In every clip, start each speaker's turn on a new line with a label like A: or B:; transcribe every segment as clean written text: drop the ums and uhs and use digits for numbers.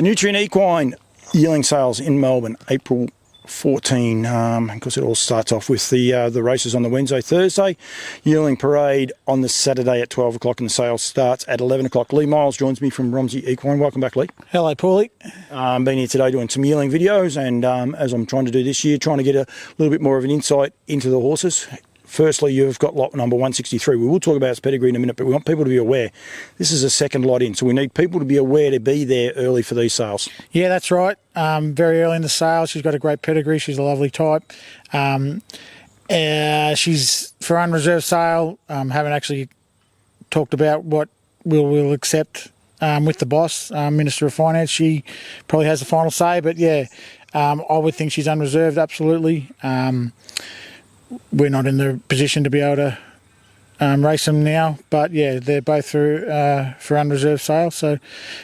A: Nutrien Equine yearling sales in Melbourne, April 14. Because it all starts off with the races on the Wednesday, Thursday. Yearling parade on the Saturday at 12 o'clock, and the sales starts at 11 o'clock. Leigh Miles joins me from Romsey Equine. Welcome back, Leigh.
B: Hello, Paulie.
A: Been here today doing some yearling videos, and as I'm trying to do this year, trying to get a little bit more of an insight into the horses. Firstly, you've got lot number 163. We will talk about its pedigree in a minute, but we want people to be aware. This is a second lot in, so we need people to be aware to be there early for these sales.
B: Yeah, that's right. Very early in the sale. She's got a great pedigree. She's a lovely type. She's for unreserved sale. Haven't actually talked about what we'll accept with the boss, Minister of Finance. She probably has the final say, but yeah, I would think she's unreserved, absolutely. We're not in the position to be able to race them now, but yeah, they're both for unreserved sale, so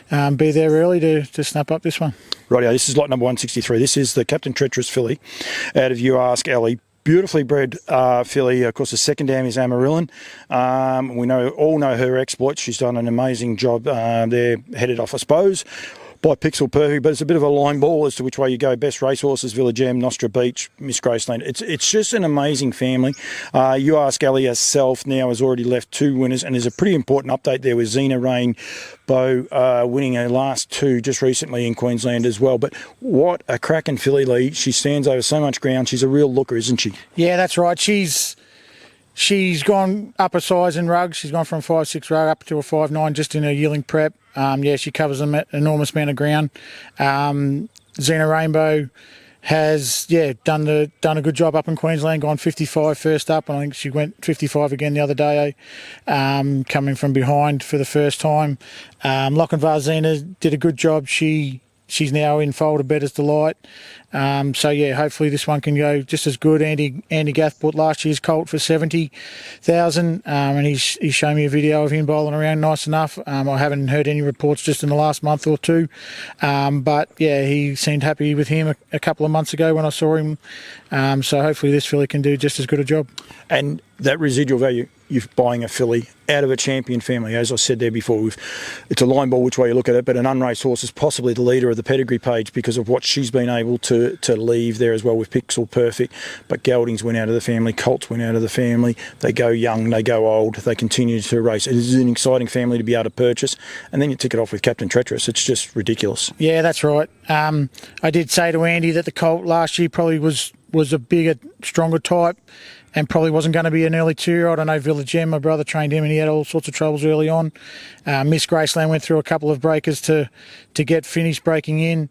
B: be there early to snap up this one.
A: Rightio, this is lot number 163. This is the Captain Treacherous filly out of You Ask Ellie. Beautifully bred filly. Of course, the second dam is Amarillin. We all know her exploits. She's done an amazing job. They're headed off, I suppose, by Pixel Perfect, but it's a bit of a line ball as to which way you go. Best Racehorses, Villa Gem, Nostra Beach, Miss Graceland. It's just an amazing family. You Ask Ellie herself now has already left 2 winners, and there's a pretty important update there with Xena Rain Bow winning her last 2 just recently in Queensland as well. But what a cracking filly, Leigh. She stands over so much ground. She's a real looker, isn't she? Yeah,
B: that's right. She's gone up a size in rug. She's gone from 5'6" rug up to a 5'9" just in her yearling prep. Yeah, she covers an enormous amount of ground. Xena Rainbow has done a good job up in Queensland, gone 55 first up, and I think she went 55 again the other day, coming from behind for the first time. Lochinvar Xena did a good job. She's now in foal to Bettor's Delight. So yeah, hopefully this one can go just as good. Andy Gath bought last year's colt for 70,000, and he's shown me a video of him bowling around nice enough. I haven't heard any reports just in the last month or two, but yeah, he seemed happy with him a couple of months ago when I saw him. So hopefully this filly can do just as good a job.
A: And that residual value, you're buying a filly out of a champion family. As I said there before, it's a line ball which way you look at it, but an unraced horse is possibly the leader of the pedigree page because of what she's been able to leave there as well with Pixel Perfect. But Geldings went out of the family, Colts went out of the family. They go young, they go old, they continue to race. It is an exciting family to be able to purchase, and then you tick it off with Captain Treacherous. It's just ridiculous.
B: Yeah, that's right. I did say to Andy that the colt last year probably was a bigger, stronger type, and probably wasn't going to be an early 2-year-old. I know Villa Gem, my brother trained him, and he had all sorts of troubles early on. Miss Graceland went through a couple of breakers to get finished breaking in,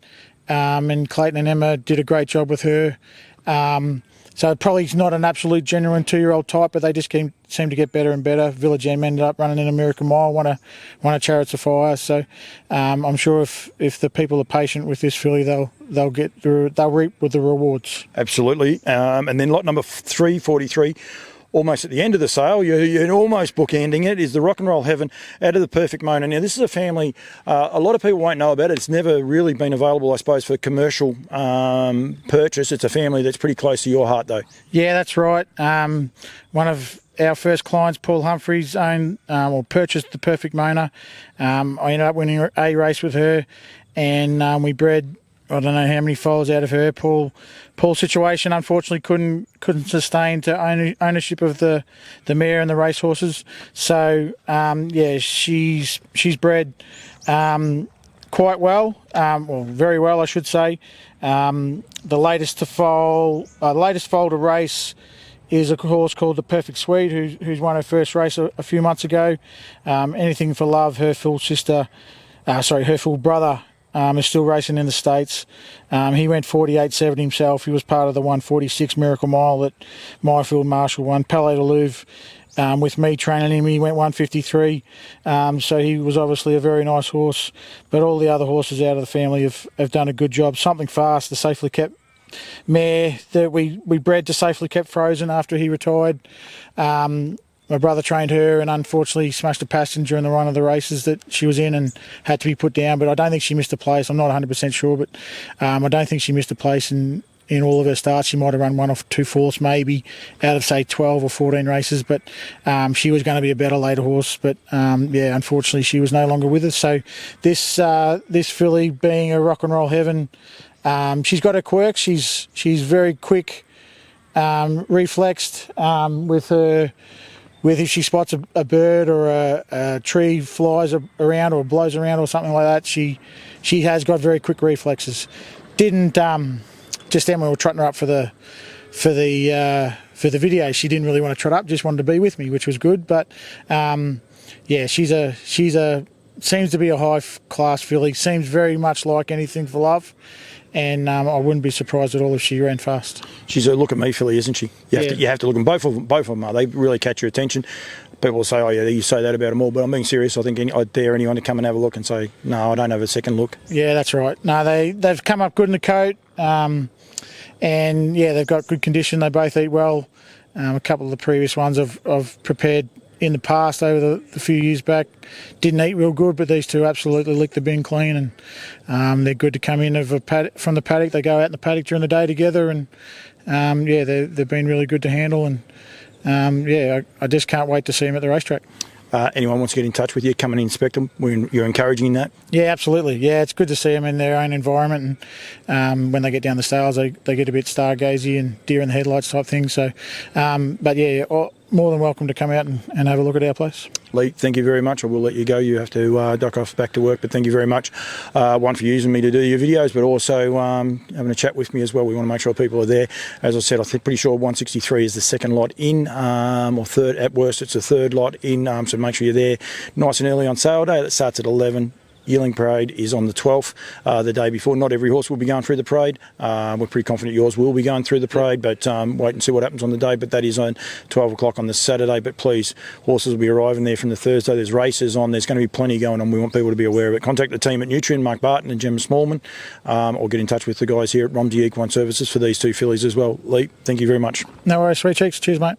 B: and Clayton and Emma did a great job with her. So probably not an absolute genuine 2-year-old type, but they just seem to get better and better. Villa Gem ended up running in American Mile, won a Chariots of Fire. So I'm sure if the people are patient with this filly, they'll reap with the rewards.
A: Absolutely. And then lot number 343. Almost at the end of the sale, you're almost bookending it, is the Rock and Roll Heaven out of the Perfect Mona. Now, this is a family, a lot of people won't know about it. It's never really been available, I suppose, for commercial purchase. It's a family that's pretty close to your heart, though.
B: Yeah, that's right. One of our first clients, Paul Humphreys, purchased the Perfect Mona. I ended up winning a race with her, and we bred, I don't know how many foals out of her. Paul's situation unfortunately couldn't sustain to ownership of the mare and the racehorses. So yeah, she's bred quite well, or very well, I should say. The latest foal to race is a horse called the Perfect Sweet, who's won her first race a few months ago. Anything for Love, her full brother. Is still racing in the States. He went 48.7 himself. He was part of the 146 Miracle Mile that Myfield Marshall won. Palais de Louvre, with me training him, he went 153. So he was obviously a very nice horse. But all the other horses out of the family have done a good job. Something Fast, the safely kept mare that we bred to Safely Kept Frozen after he retired. My brother trained her and unfortunately smashed a passenger in one of the races that she was in and had to be put down. But I don't think she missed a place. I'm not 100% sure, but I don't think she missed a place. And in all of her starts. She might have run 1 or 2 fourths maybe out of, say, 12 or 14 races, but she was going to be a better later horse. But, yeah, unfortunately she was no longer with us. So this filly, being a rock and roll heaven, she's got her quirks. She's very quick, reflexed with if she spots a bird or a tree flies around or blows around or something like that. She has got very quick reflexes. Didn't just then when we were trotting her up for the video, she didn't really want to trot up, just wanted to be with me, which was good. But yeah, she's a seems to be a high class filly. Seems very much like Anything for Love, and I wouldn't be surprised at all if she ran fast.
A: She's a look at me filly, isn't she? You have to look at them. Both of them are. They really catch your attention. People will say, oh yeah, you say that about them all, but I'm being serious. I think I'd dare anyone to come and have a look and say, no, I don't have a second look.
B: Yeah, that's right. No, they've come up good in the coat, and yeah, they've got good condition. They both eat well. A couple of the previous ones I've prepared in the past over the few years back didn't eat real good, but these two absolutely lick the bin clean, and they're good to come in from the paddock. They go out in the paddock during the day together, and yeah, they've been really good to handle, and yeah, I just can't wait to see them at the racetrack.
A: Anyone wants to get in touch with you, come and inspect them, you're encouraging that? Yeah,
B: absolutely. Yeah, it's good to see them in their own environment, and when they get down the stalls, they get a bit stargazy and deer in the headlights type thing. So, but yeah, more than welcome to come out and have a look at our place.
A: Leigh, thank you very much. I will let you go. You have to duck off back to work, but thank you very much. One, for using me to do your videos, but also having a chat with me as well. We want to make sure people are there. As I said, I'm pretty sure 163 is the second lot in, or third, at worst it's the third lot in, so make sure you're there nice and early on sale day. That starts at 11. Yearling Parade is on the 12th, the day before. Not every horse will be going through the parade. We're pretty confident yours will be going through the parade, but wait and see what happens on the day. But that is on 12 o'clock on the Saturday. But please, horses will be arriving there from the Thursday. There's races on. There's going to be plenty going on. We want people to be aware of it. Contact the team at Nutrien, Mark Barton and Gemma Smallman, or get in touch with the guys here at Romsey Equine Services for these two fillies as well. Leigh, thank you very much.
B: No worries, sweet cheeks. Cheers, mate.